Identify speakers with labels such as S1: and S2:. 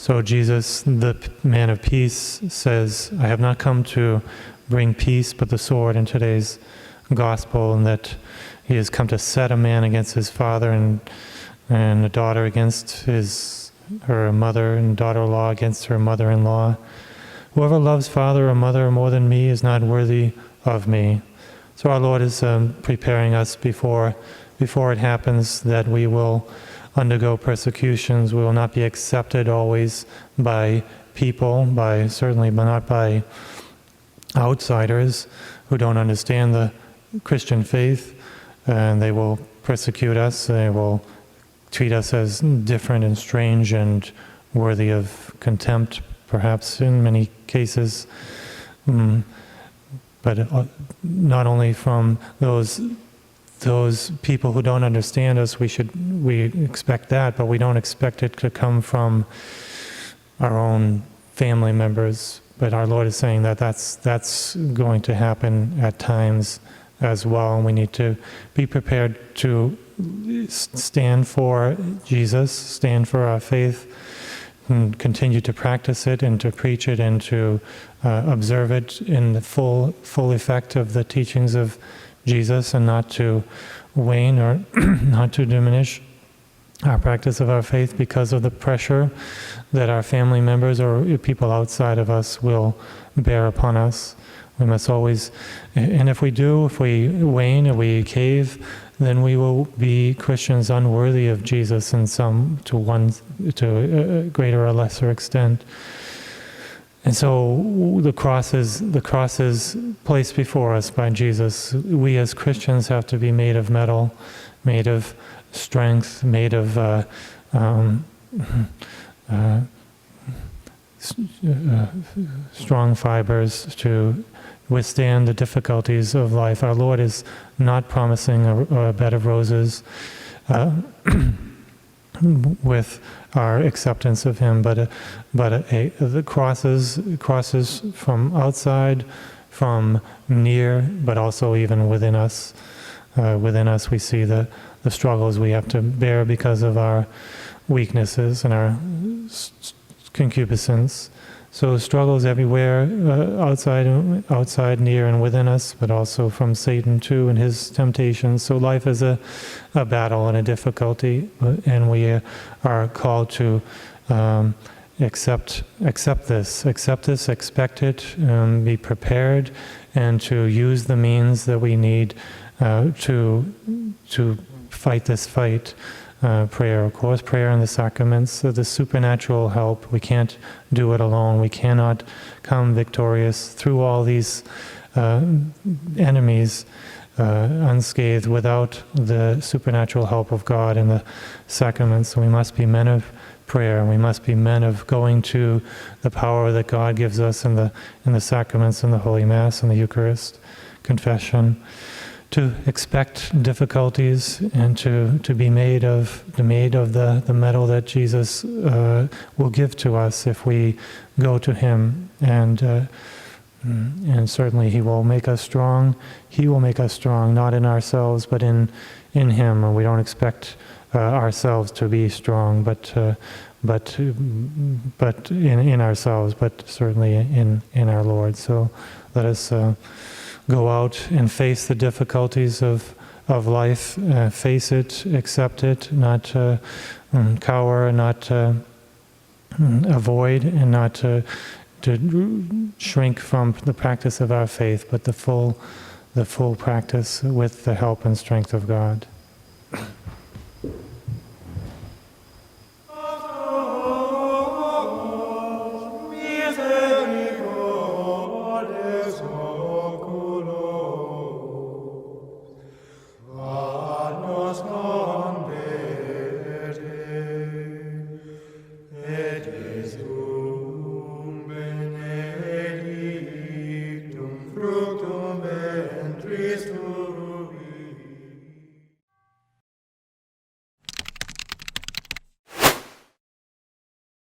S1: So Jesus, the man of peace, says, I have not come to bring peace but the sword in today's gospel, and that he has come to set a man against his father and a daughter against her mother, and daughter-in-law against her mother-in-law. Whoever loves father or mother more than me is not worthy of me. So our Lord is preparing us before it happens, that we will undergo persecutions. We will not be accepted always by people, certainly not by outsiders who don't understand the Christian faith, and they will persecute us. They will treat us as different and strange and worthy of contempt, perhaps in many cases. But not only from those people who don't understand us, we expect that, but we don't expect it to come from our own family members. But our Lord is saying that that's going to happen at times as well, and we need to be prepared to stand for Jesus, stand for our faith, and continue to practice it and to preach it and to observe it in the full effect of the teachings of Jesus, and not to wane or not to diminish our practice of our faith because of the pressure that our family members or people outside of us will bear upon us. We must always, and if we wane or we cave, then we will be Christians unworthy of Jesus in to a greater or lesser extent. And so the cross is placed before us by Jesus. We as Christians have to be made of metal, made of strength, made of strong fibers to withstand the difficulties of life. Our Lord is not promising a bed of roses with our acceptance of Him, but the crosses from outside, from near, but also even within us. Within us, we see the struggles we have to bear because of our weaknesses and our concupiscence. So struggles everywhere, outside, near, and within us, but also from Satan too and his temptations. So life is a battle and a difficulty, and we are called to accept this, expect it, be prepared, and to use the means that we need to fight this fight. Prayer, of course, prayer and the sacraments, the supernatural help. We can't do it alone. We cannot come victorious through all these enemies unscathed without the supernatural help of God and the sacraments. We must be men of prayer. We must be men of going to the power that God gives us in the sacraments, in the Holy Mass, and the Eucharist, confession, to expect difficulties and to be made of the metal that Jesus will give to us if we go to Him, and certainly He will make us strong. He will make us strong, not in ourselves, but in Him. And we don't expect ourselves to be strong, but in ourselves, but certainly in our Lord. So let us go out and face the difficulties of life, face it, accept it, not cower, not avoid, and not to shrink from the practice of our faith, but the full practice with the help and strength of God.